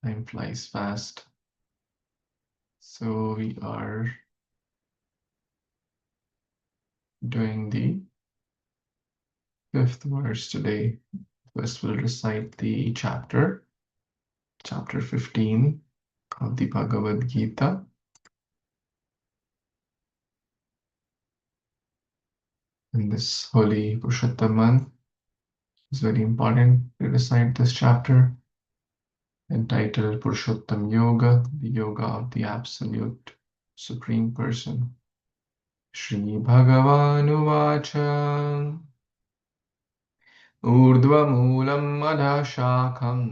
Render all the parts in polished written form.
Time flies fast. So we are doing the fifth verse today. First, we'll recite the chapter 15 of the Bhagavad Gita. In this holy Purushottam month, it's very important to recite this chapter entitled Purushottam Yoga, the Yoga of the Absolute Supreme Person. Shri Bhagavan ऊर्ध्वमूलम् अधः शाखम्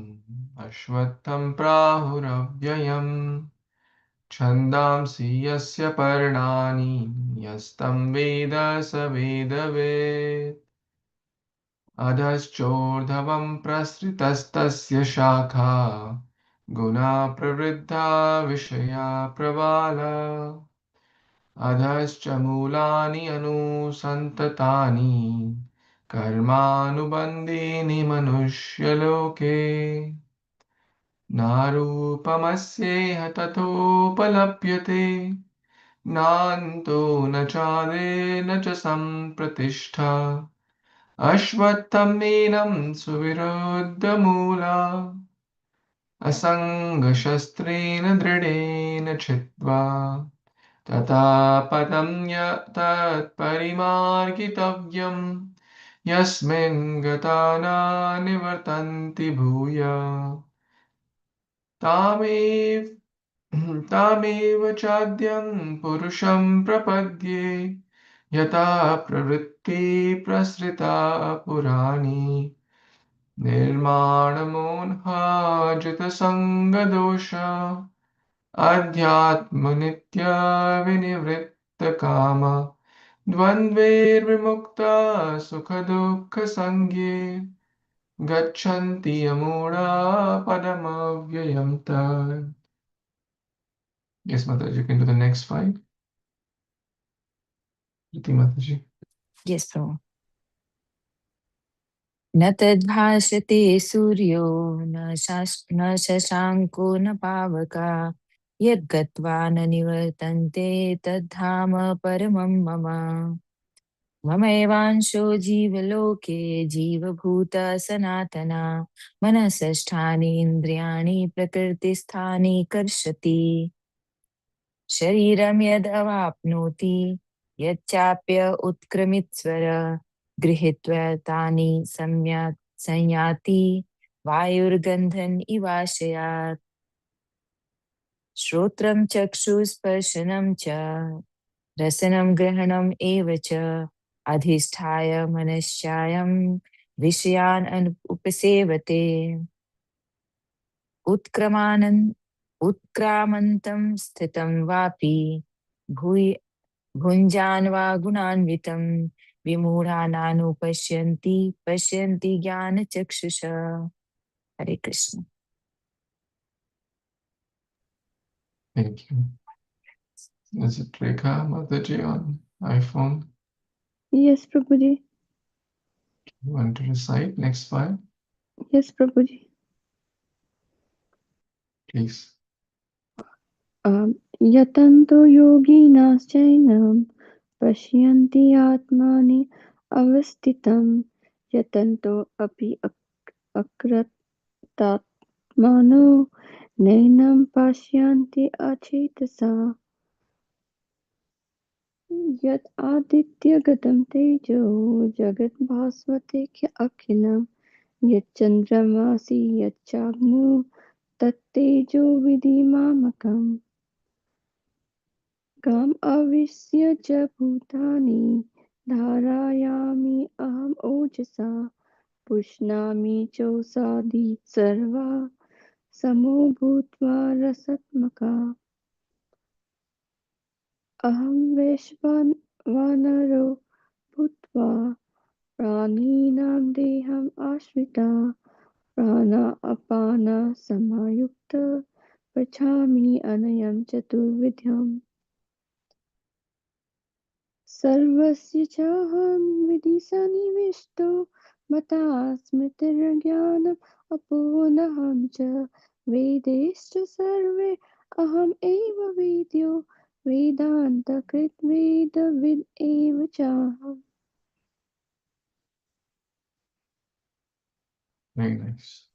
अश्वत्थं प्राहुरव्ययम् छन्दांसि यस्य पर्णानि यस्तं वेद स वेदवेत् अधश्चोर्ध्वं प्रसृतस्तस्य शाखा गुणा प्रवृद्धा विषया प्रबाला अधश्च मूलानि अनुसन्ततानि कर्मानुबन्धीनि मनुष्यलोके नारूपमस्येह तथोपलभ्यते नान्तो न चादे न च सम्प्रतिष्ठा अश्वत्थमेनं सुविरुद्धमूला असङ्गशस्त्रेण दृढेन छित्त्वा तथा पदं तत्परिमार्गितव्यम् यस्मिन् गता न निवर्तन्ति भूय तामेव तामेव चाद्यं पुरुषं प्रपद्ये यथा प्रवृत्ति प्रसृता पुराणी निर्माणमोहाजितसङ्गदोष अध्यात्मनित्या विनिवृत्तकामा द्वन्द्वैर्विमुक्ता सुखदुःखसंज्ञे गच्छन्ति यमूढा पदमव्ययं तत्. Yes, Mataji, you can do the next five. Priti Mataji. Yes, Prabhu. न तद्भासते सूर्यो न शशाङ्को न पावका यद्गत्वा न निवर्तन्ते तद्धाम परमं मम ममैवांशो जीवलोके जीवभूत सनातना मनसष्ठानि इन्द्रियाणि प्रकृतिस्थानि कर्षति शरीरं यदवाप्नोति यच्चाप्य उत्क्रमित्स्वर गृहीत्वा तानि संयाति वायुर्गन्धन् इवाशयात् श्रोत्रं चक्षुस्पर्शनं च रसनं ग्रहणम् एव च अधिष्ठाय मनश्चायं विषयान् उपसेवते उत्क्रामन्तं स्थितं वापि भुञ्जान् वा गुणान्वितं विमूढानानुपश्यन्ति पश्यन्ति ज्ञानचक्षुषा. Hare Krishna. Thank you. Is it Rekha Mataji on iPhone? Yes, Prabhuji. You want to recite next five? Yes, Prabhuji. Please. यतन्तो योगिनश्चैनं पश्यन्ति आत्मानि अवस्थितं यतन्तो अपि अकृतात्मनो नैनं पश्यन्ति अचेतसा यत् आदित्यगतं तेजो जगद्भास्वते अखिलं यच्चन्द्रमासि यच्चाग्नो तत्तेजो विधिमामकम् काम आविश्य च भूतानि धारयामि अहम् ओजसा पुष्णामि चौषधि सर्वा समो भूत्वा रसात्मका अहं वैश्वानरो भूत्वा प्राणिनां देहम् आश्रिता प्राणापान समायुक्त पचामि अनयं चतुर्विध्यम् सर्वस्य चाहं विधि सन्निविष्टो मता स्मृतिर्ज्ञानम् अपोहनहं च वेदैश्च सर्वे अहम् एव वेद्यो वेदान्तकृत् वेदविद् एव चाहम्. Very nice.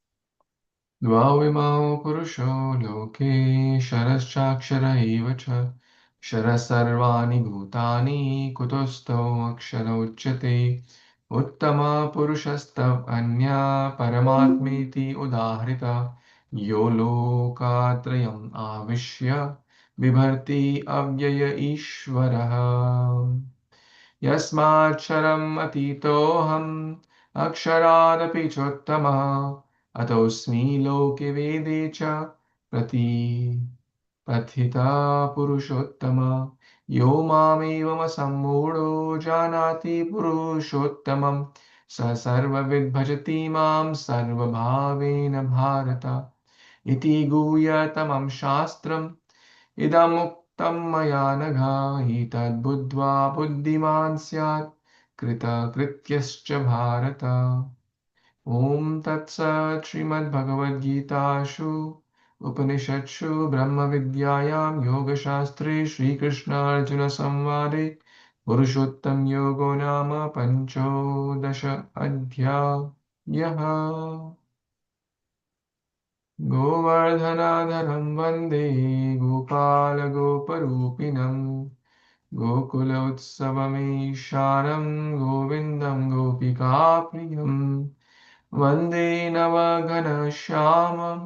Dvavimau purusho loke sharashchakshara eva cha sharasarvani bhutani kutosto akshara uchyate uttama purushastav anya paramatmeti udahrita yo lokatrayam avishya bibharti avyaya ishvaraha यस्माक्षरम् अतीतोऽहम् अक्षरादपि चोत्तमः अतोऽस्मि लोके वेदे च प्रतिपथितः पुरुषोत्तम यो मामेवमसम्मूढो जानाति पुरुषोत्तमं स सर्वविद् भजति मां सर्वभावेन भारत इति गुह्यतमं शास्त्रम् इदमुक्तं मया नघ एतद्बुद्ध्वा बुद्धिमान् स्यात् कृतकृत्यश्च भारत ॐ तत्सत् श्रीमद्भगवद्गीतासु उपनिषत्सु ब्रह्मविद्यायां योगशास्त्रे श्रीकृष्णार्जुनसंवादे पुरुषोत्तमयोगो नाम पञ्चोदश अध्यायः गोवर्धनाधरं वन्दे गोपालगोपरूपिणं गोकुलोत्सवमीशानं गोविन्दं गोपिकाप्रियं वन्दे नवघनश्यामं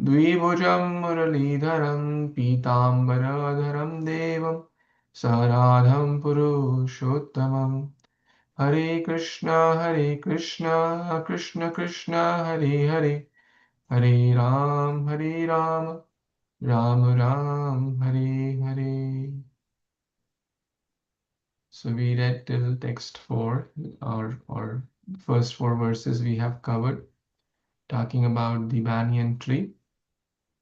द्विभुजं मुरलीधरं पीताम्बरधरं देवं सराधं पुरुषोत्तमं हरे Krishna Krishna Krishna Hare Hare Hare Ram Ram Ram Hare Hare. So we read till text 4, or first 4 verses we have covered, talking about the banyan tree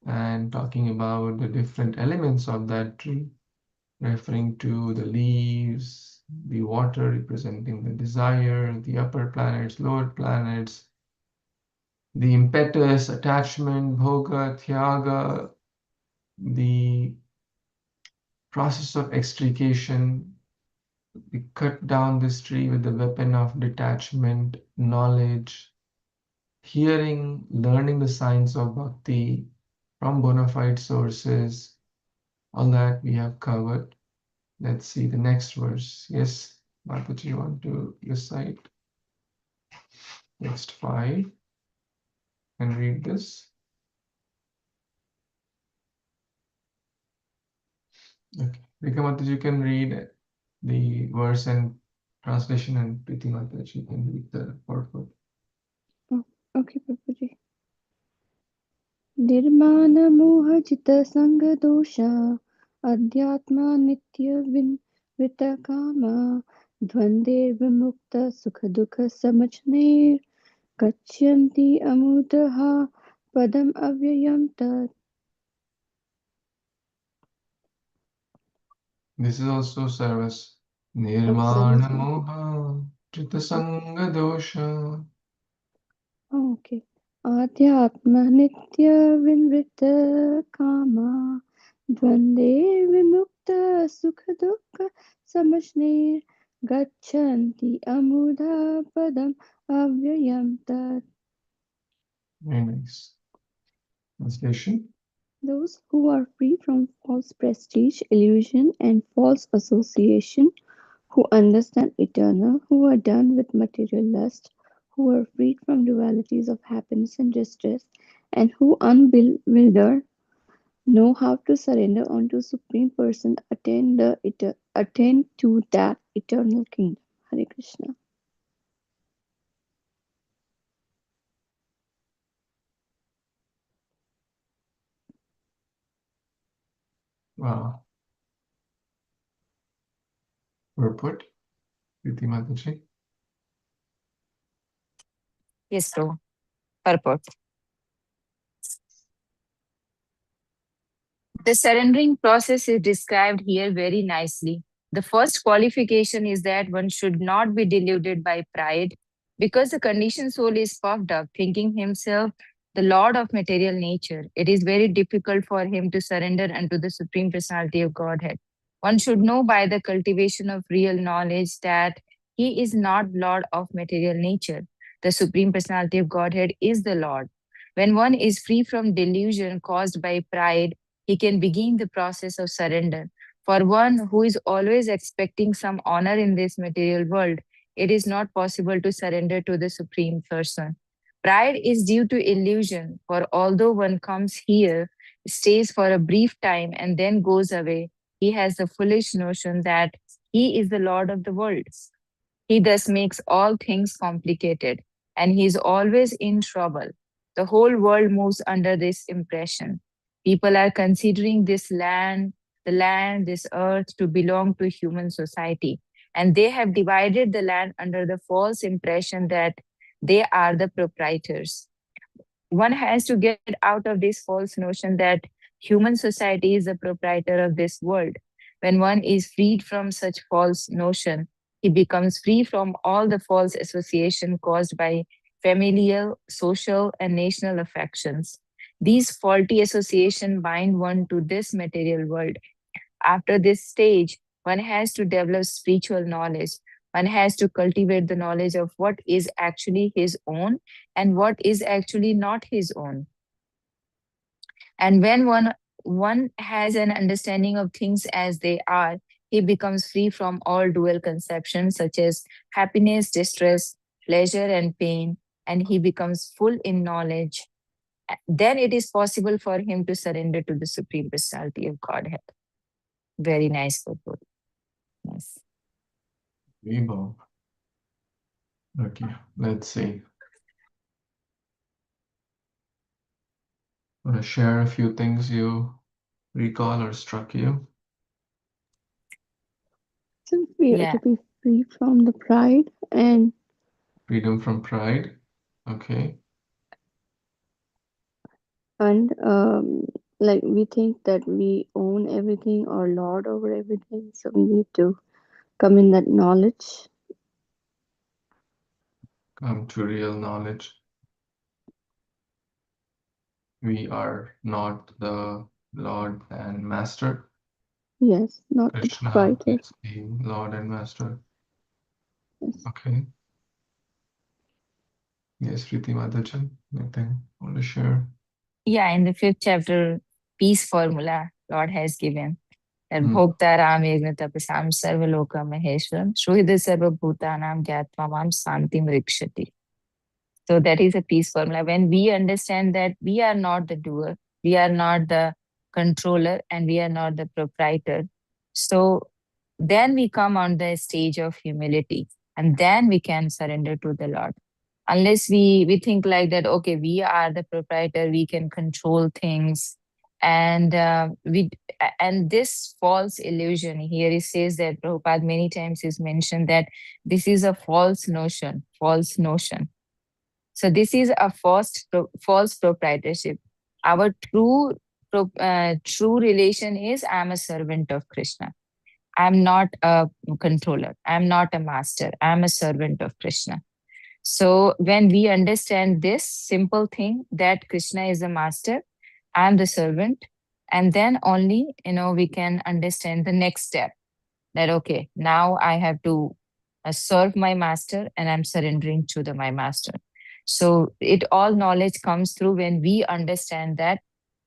and talking about the different elements of that tree, referring to the leaves, the water representing the desire, the upper planets, lower planets, the impetus, attachment, bhoga, tyaga, the process of extrication. We cut down this tree with the weapon of detachment, knowledge, hearing, learning the science of bhakti from bona fide sources. All that we have covered. Let's see the next verse. Yes, Mataji, you want to recite text 5 and read this? Okay. Rika Mataji, you can read the verse and translation, and Priti Mataji can read the purport. Oh, okay, Prabhuji. निर्मानमोहजितसङ्गदोषा अध्यात्मा नित्यविनिवृतकामा द्वन्द्वैर्विमुक्तसुखदुःखसमज्ञैर्गच्छन्ति अमूढः पदम् अव्ययं तत्. This is also service. Oh, service. Nirmana moha chita sanga dosha. Oh, okay. आध्यात्मः नित्यविनिवृतकामा द्वन्द्वैर्विमुक्तः सुखदुःखसमज्ञैर्गच्छन्ति अमूढा पदम् अव्ययं तत्. Very nice. Translation. Those who are free from false prestige, illusion, and false association, who understand eternal, who are done with material lust, who are freed from dualities of happiness and distress, and who unbewildered know how to surrender unto Supreme Person, attain to that eternal kingdom. Hare Krishna. Wow. Purport. Priti Mataji. Yes, so purport. The surrendering process is described here very nicely. The first qualification is that one should not be deluded by pride because the conditioned soul is puffed up, thinking himself the Lord of material nature, it is very difficult for him to surrender unto the Supreme Personality of Godhead. One should know by the cultivation of real knowledge that he is not Lord of material nature. The Supreme Personality of Godhead is the Lord. When one is free from delusion caused by pride, he can begin the process of surrender. For one who is always expecting some honor in this material world, it is not possible to surrender to the Supreme Person. Pride is due to illusion, for although one comes here, stays for a brief time, and then goes away, he has the foolish notion that he is the Lord of the world. He thus makes all things complicated, and he is always in trouble. The whole world moves under this impression. People are considering this earth, to belong to human society, and they have divided the land under the false impression that they are the proprietors. One has to get out of this false notion that human society is the proprietor of this world. When one is freed from such false notion, he becomes free from all the false association caused by familial, social, and national affections. These faulty association bind one to this material world. After this stage, one has to develop spiritual knowledge. One has to cultivate the knowledge of what is actually his own and what is actually not his own. And when one has an understanding of things as they are, he becomes free from all dual conceptions such as happiness, distress, pleasure, and pain, and he becomes full in knowledge. Then it is possible for him to surrender to the Supreme Personality of Godhead. Very nice purport. Yes. Vivo. Okay, let's see. Want to share a few things you recall or struck you? So we are Yeah. to be free from the pride Freedom from pride. Okay. and like we think that we own everything or lord over everything. So we need to come in that knowledge. Come to real knowledge. We are not the Lord and Master. Yes, not the Krishna proprietor. is the Lord and Master. Yes. Okay. Yes, Preeti Madhajan, anything want to share? Yeah, in the fifth chapter, peace formula Lord has given. That Hmm. Bhoktaram Yajna Tapasam Sarvaloka Maheshwaram Shuhida Sarva Bhutanam Gyatmamam Santim Rikshati. So that is a peace formula. When we understand that we are not the doer, we are not the controller, and we are not the proprietor. So then we come on the stage of humility, and then we can surrender to the Lord. Unless we think like that, okay, we are the proprietor, we can control things, and and this false illusion here, it says that Prabhupada many times is mentioned that this is a false notion. So this is a false proprietorship. Our true relation is I'm a servant of Krishna. I'm not a controller. I'm not a master. I'm a servant of Krishna. So when we understand this simple thing that Krishna is the master, I'm the servant, and then only we can understand the next step, that okay, now I have to serve my master, and I'm surrendering to my master. So it all knowledge comes through when we understand that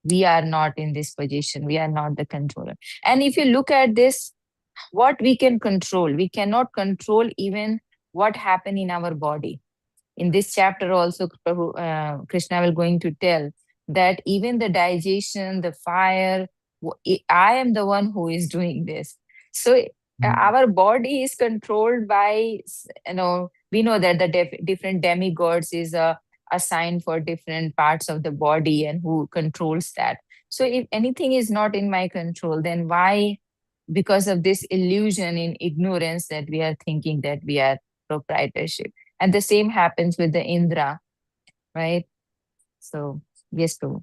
we are not in this position, we are not the controller. And if you look at this, what we can control, we cannot control even what happen in our body. In this chapter also, Krishna will going to tell that even the digestion, the fire, I am the one who is doing this. So Hmm. our body is controlled by, we know that the different demigods is a sign for different parts of the body and who controls that. So if anything is not in my control, then why, because of this illusion in ignorance, that we are thinking that we are proprietorship. And the same happens with the Indra, right? So, yes, Prabhu.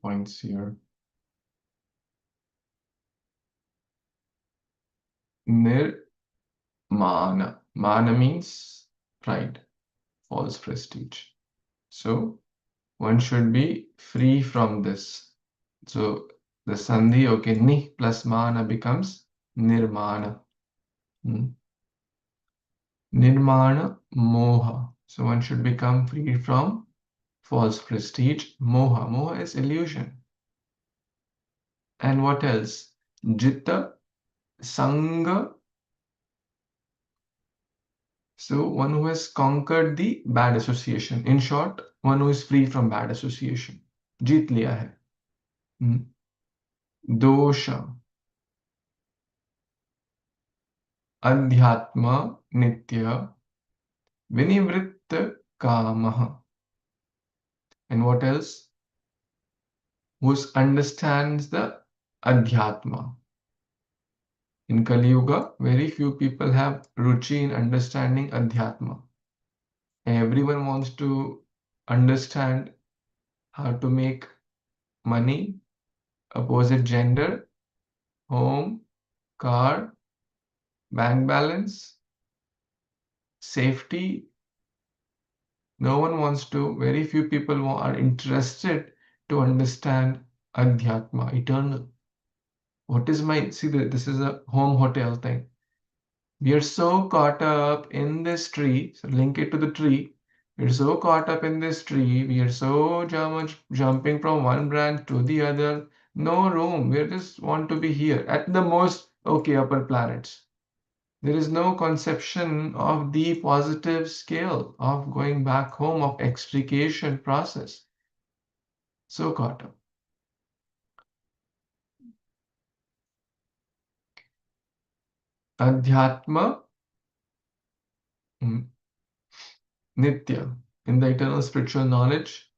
Points here. Nir mana. Mana means pride, false prestige. So one should be free from this. So the sandhi, okay, ni plus mana becomes nirmana. Nirmana moha. So one should become free from false prestige. Moha. Moha is illusion. And what else? Jitta, sangha. So one who has conquered the bad association. In short, one who is free from bad association. जीत लिया है. Dosha. Adhyatma nitya vinivritta kamaha. And what else? Who understands the adhyatma. In Kali Yuga, very few people have ruchi in understanding adhyatma. Everyone wants to understand how to make money, opposite gender, home, car, bank balance, safety. No one wants to, very few people are interested to understand adhyatma, eternal. What is my, see, this is a home hotel thing. We are so caught up in this tree, so link it to the tree. We're so caught up in this tree, we are so much jumping from one branch to the other. No room, we just want to be here at the most, okay, upper planets. There is no conception of the positive scale of going back home, of extrication process. So caught up. Adhyatma Nitya. In the eternal spiritual knowledge,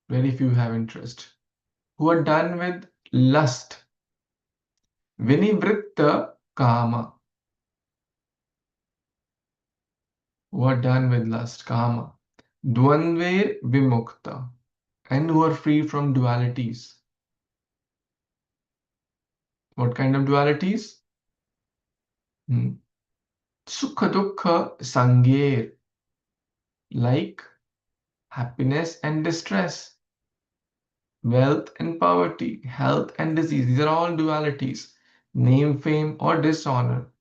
very few have interest. Who are done with lust. Vinivritta Kama. Who are done with lust, Kama. Dvandve Vimukta. And who are free from dualities. What kind of dualities? Sukha Dukkha Sangir. Like happiness and distress, wealth and poverty, health and disease. These are all dualities. Name, fame, or dishonor.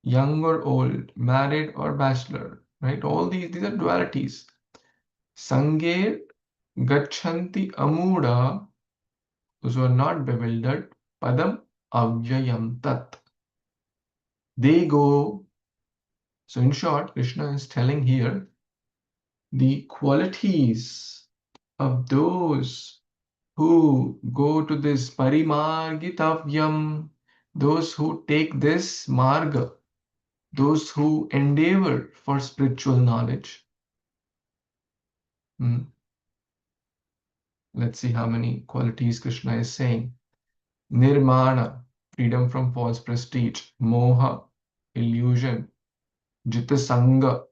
Young or old, married or bachelor, right? All these are dualities. Sange gachanti amuda, those who are not bewildered, padam avyayam tat. They go. So in short, Krishna is telling here the qualities of those who go to this parimargitavyam, those who take this marga, those who endeavor for spiritual knowledge. Let's see how many qualities Krishna is saying. Nirmana, freedom from false prestige. Moha, illusion. Jita Sangha,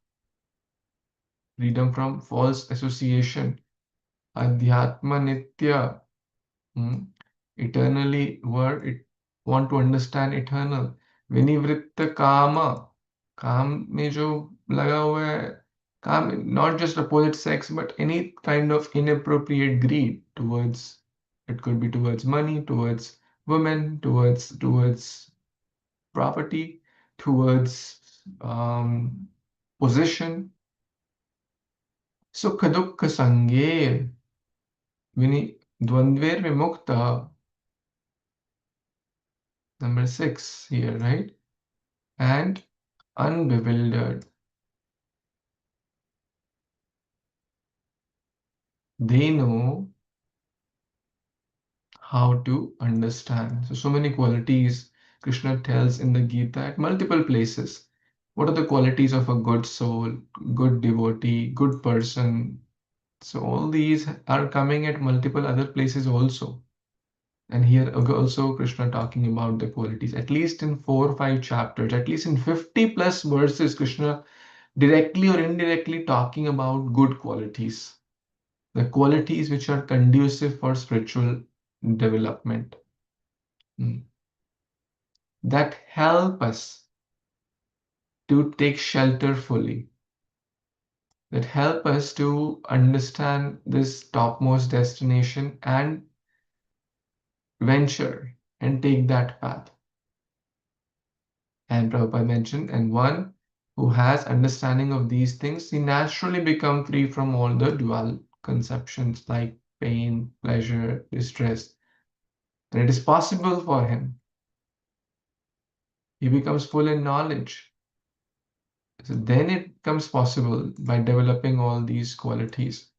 freedom from false association. Adhyatma Nitya, eternally want to understand eternal. Vinivritta Kama, काम में जो लगा हुआ है, काम not just opposite sex but any kind of inappropriate greed towards, it could be towards money, towards women, towards property, towards position. Sukha dukkha sange vini dvandver vimukta. Number 6 here, right? And unbewildered. They know how to understand. So many qualities Krishna tells in the Gita at multiple places. What are the qualities of a good soul, good devotee, good person? So all these are coming at multiple other places also. And here also Krishna talking about the qualities, at least in 4 or 5 chapters, at least in 50 plus verses, Krishna directly or indirectly talking about good qualities, the qualities which are conducive for spiritual development. that help us to take shelter fully, that help us to understand this topmost destination and venture and take that path. And Prabhupada mentioned, and one who has understanding of these things, he naturally become free from all the dual conceptions like pain, pleasure, distress. And it is possible for him. He becomes full in knowledge. So then it becomes possible by developing all these qualities.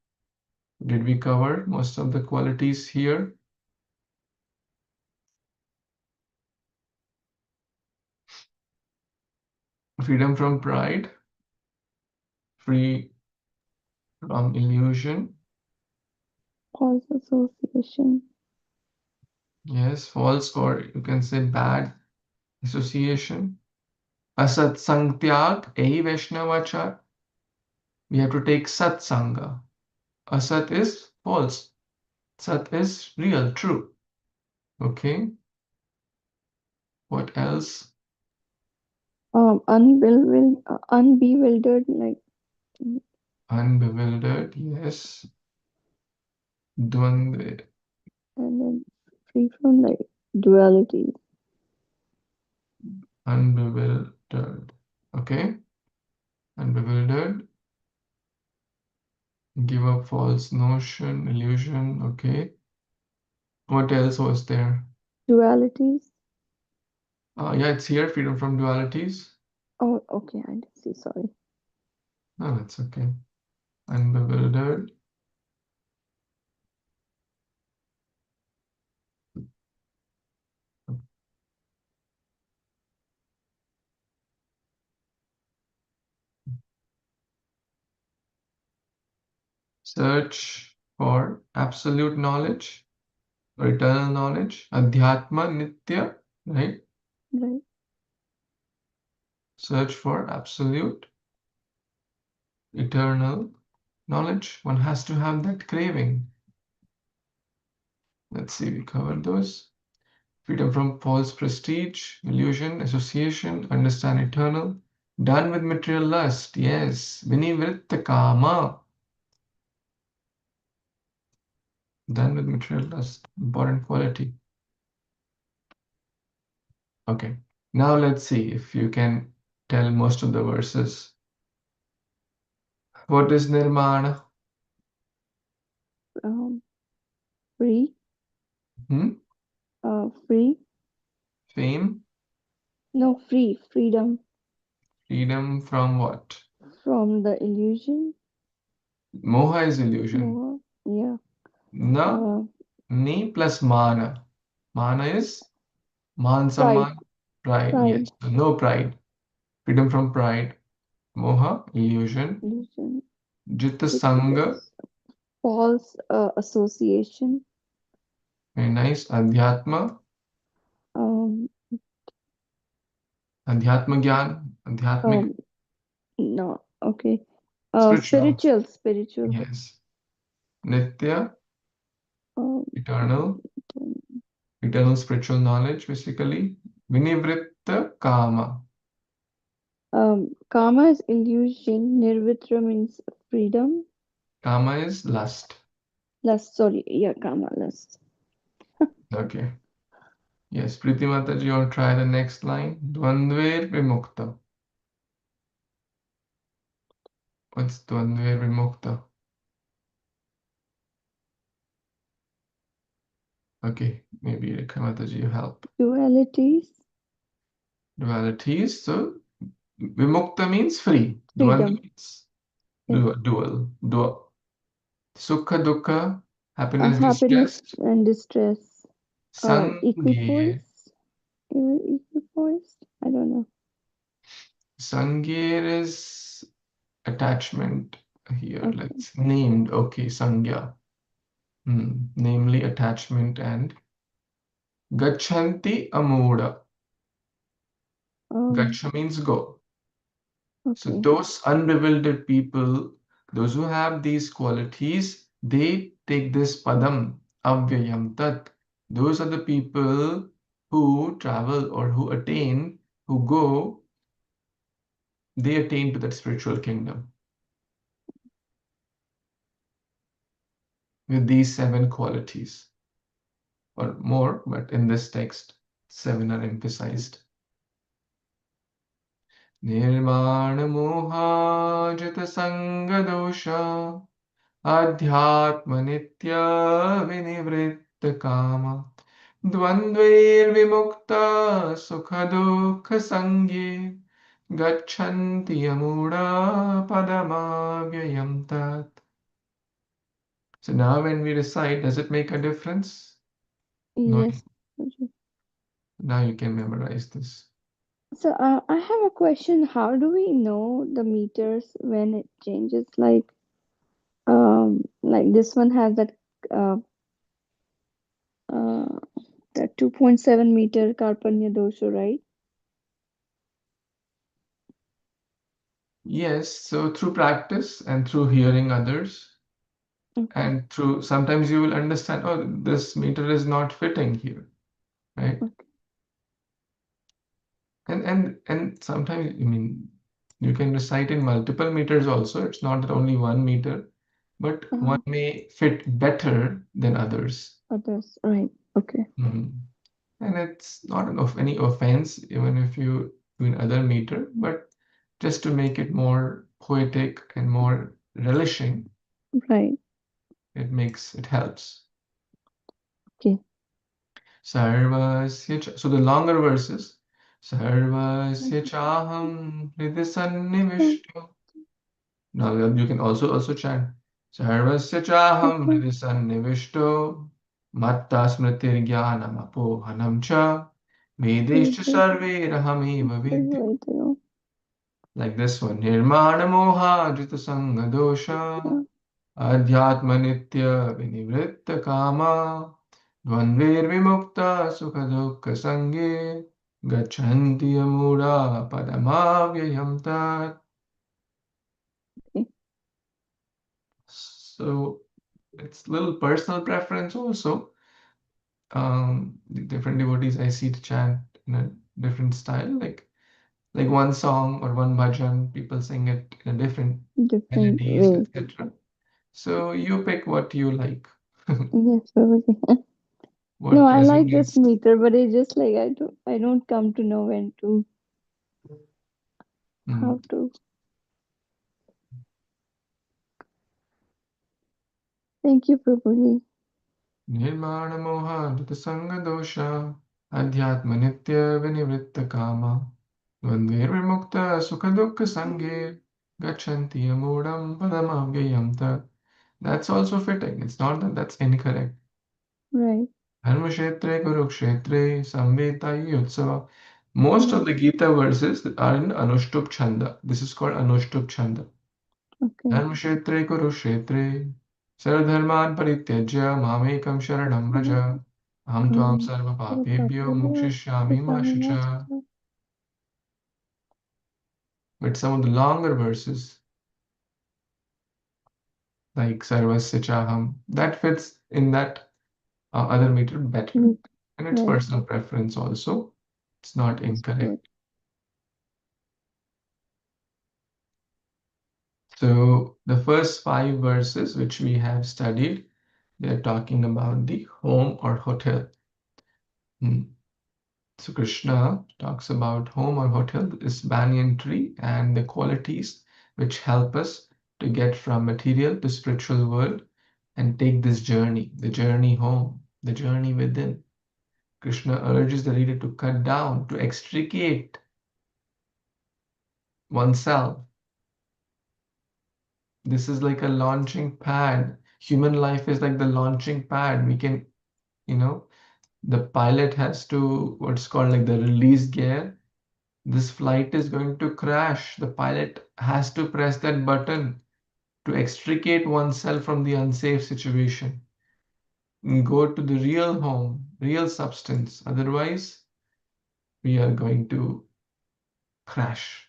Did we cover most of the qualities here? Freedom from pride, free from illusion. False association. Yes, false or you can say bad association. Asat sang tyag, ehi Vaishnavachar. We have to take sat sanga. Asat is false. Sat is real, true. Okay. What else? Unbewildered, like, Unbewildered, yes. Dvandve, and then free from like duality. unbewildered. Okay. Unbewildered. Give up false notion, illusion. Okay. What else was there? Dualities. Yeah, it's here. Freedom from dualities. Oh, okay, I did see. Sorry. No, that's okay. Unbewildered. Search for absolute knowledge or eternal knowledge. Adhyatma Nitya, right? Right. Search for absolute eternal knowledge. One has to have that craving. Let's see, we covered those. Freedom from false prestige, illusion, association, understand eternal. Done with material lust, yes. Vinivritta kama. Done with material lust, important quality. Okay, now let's see if you can tell most of the verses. What is nirmana? Um, free. Hmm? Free. Fame? No, free. Freedom Freedom from what? from the illusion. Moha is illusion. More. Yeah. Na, Uh, ni plus mana. Mana is man pride. samman, pride. Yes, Pride. so no pride. Freedom from pride. Moha, illusion. Illusion. Jita With sanga, false association. very nice. Adhyatma, Um, adhyatma gyan, adhyatmic, um, no, okay. spiritual. Spiritual. Yes. Nitya, Um, eternal, eternal spiritual knowledge, basically. Vinivritta kama. Kama is illusion. Nirvitra means freedom. Kama is lust. Lust, sorry, yeah, kama, lust. Okay. Yes, Priti Mataji, you want to try the next line? Dvandver vimukta. What's Dvandver vimukta? Okay, maybe Rekha Mataji, you help. Dualities, Dualities. So vimukta means free. Dvandva freedom. means Yes. dual. Sukha dukkha, happiness, Happiness distress. and distress. Sange. Equipoise. Equipoise? I don't know. Sangir is attachment here. Okay. Let's named. Okay, Sangya. Namely attachment and Gachanti Amuda. Um, Gacha means go. So okay. those unbewildered people, those who have these qualities, they take this padam, avyayam tat. Those are the people who travel or who attain, who go, they attain to that spiritual kingdom with these seven qualities or more, but in this text, seven are emphasized. Nirvana moha sanga dosha adhyatma nitya vinivritta kama dvandvair sukha dukha sangye gachanti amuda padamavyayam tat. So now when we recite, does it make a difference? No. Yes. Now you can memorize this. So I have a question. How do we know the meters when it changes? Like this one has uh, uh, that 2.7 meter Karpanya dosha, right? Yes, so through practice and through hearing others, Okay. and through sometimes you will understand, oh, this meter is not fitting here, right? Okay. And sometimes, I mean, you can recite in multiple meters also. It's not that only one meter, but one Uh, may fit better than others. Others, right? Okay. Mhm. And it's not of any offense, even if you do another meter, but just to make it more poetic and more relishing, Right. it helps. Okay. So the longer verses, Sarvasya chaham hridhi sannivishto. Now you can also chant Sarvasya chaham Okay. hridhi sannivishto matta smritir jnanam apohanam cha vedeshcha Okay. sarvairahamiva vidya. Right. Like this one. Nirmana moha jita sanga dosha adhyatma nitya vinivritta kama dvandvair vimukta sukha dukkha sange gachanti amura padamavyayam tat. Okay. So it's little personal preference also. The different devotees I see to chant in a different style, like one song or one bhajan, people sing it in a different Different melodies, way. etc. So you pick what you like, Yes, Prabhuji. No, what I like this resonates. meter, but it's just like I don't come to know when to Mm. how to. Thank you, Prabhuji. Nirmana moha jita sanga dosha adhyatma nitya vinivritta kama dvandvair vimukta sukha dukkha sange gachanti amudam padamavyayam tat. That's also fitting. It's not that that's incorrect. Right. Dharmashetre Kurukshetre Samveta Utsava. Most Yes. of the Gita verses are in Anushtup Chanda. This is called Anushtup Chanda. Okay. Dharmashetre Kurukshetre Sarvadharman Parityajya Mamekam Sharanam Vraja Aham Tvam Um, Sarva so Papebhyo Papaya, Mokshishami Ma Swami Shucha. Master. But some of the longer verses, like Sarvasya Chaham, that fits in that other meter better. Meet. And it's Right. personal preference also. It's not That's incorrect. good. So the first five verses which we have studied, they're talking about the home or hotel. Hmm. So Krishna talks about home or hotel, this banyan tree, and the qualities which help us to get from material to spiritual world and take this journey, the journey home, the journey within. Krishna urges the reader to cut down, to extricate oneself. This is like a launching pad. Human life is like the launching pad. We can, you know, the pilot has to what's called like the release gear. This flight is going to crash. The pilot has to press that button to extricate oneself from the unsafe situation and go to the real home, real substance. Otherwise, we are going to crash.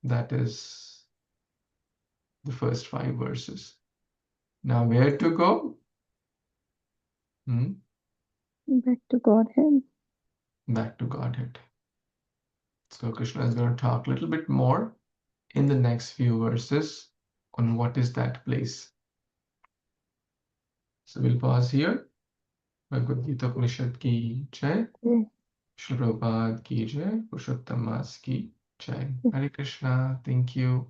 That is the first five verses. Now, where to go? Hmm? Back to Godhead. back to Godhead. So Krishna is going to talk a little bit more in the next few verses on what is that place. So we'll pause here. Bhagavad Gita Upanishad ki jai. Shri Prabhupada ki jai. Purushottam Mas ki jai. Hare Krishna. Thank you.